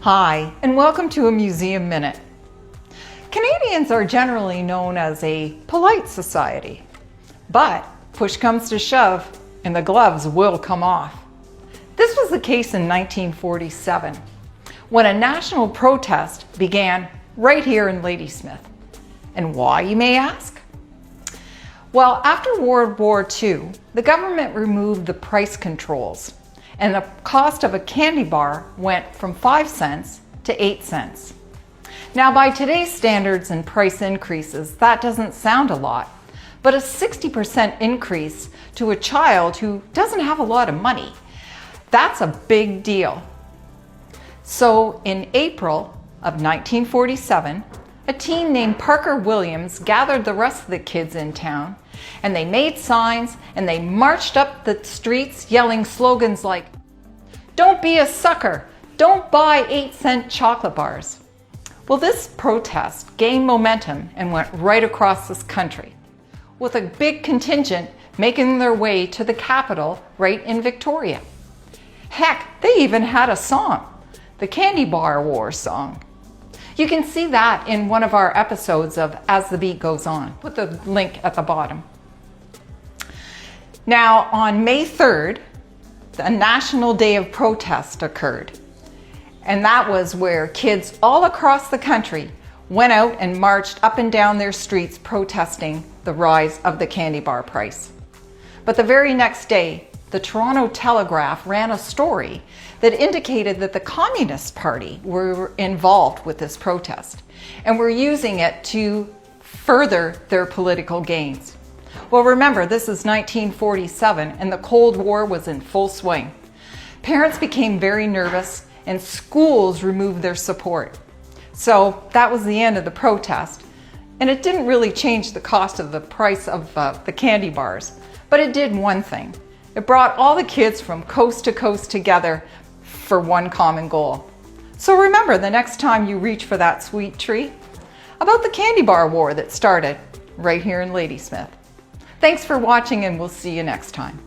Hi, and welcome to a Museum Minute. Canadians are generally known as a polite society, but push comes to shove and the gloves will come off. This was the case in 1947, when a national protest began right here in Ladysmith. And why, you may ask? Well, after World War II, the government removed the price controls, and the cost of a candy bar went from 5 cents to 8 cents. Now, by today's standards and price increases, that doesn't sound a lot, but a 60% increase to a child who doesn't have a lot of money, that's a big deal. So in April of 1947, a teen named Parker Williams gathered the rest of the kids in town, and they made signs and they marched up the streets yelling slogans like, "Don't be a sucker, don't buy 8-cent chocolate bars." Well, this protest gained momentum and went right across this country, with a big contingent making their way to the capital right in Victoria. Heck, they even had a song, the Candy Bar War song. You can see that in one of our episodes of As the Beat Goes On. Put the link at the bottom. Now, on May 3rd, a national day of protest occurred. And that was where kids all across the country went out and marched up and down their streets protesting the rise of the candy bar price. But the very next day, the Toronto Telegraph ran a story that indicated that the Communist Party were involved with this protest and were using it to further their political gains. Well, remember, this is 1947 and the Cold War was in full swing. Parents became very nervous and schools removed their support. So that was the end of the protest, and it didn't really change the cost of the price of the candy bars, but it did one thing. It brought all the kids from coast to coast together for one common goal. So remember, the next time you reach for that sweet treat, about the candy bar war that started right here in Ladysmith. Thanks for watching, and we'll see you next time.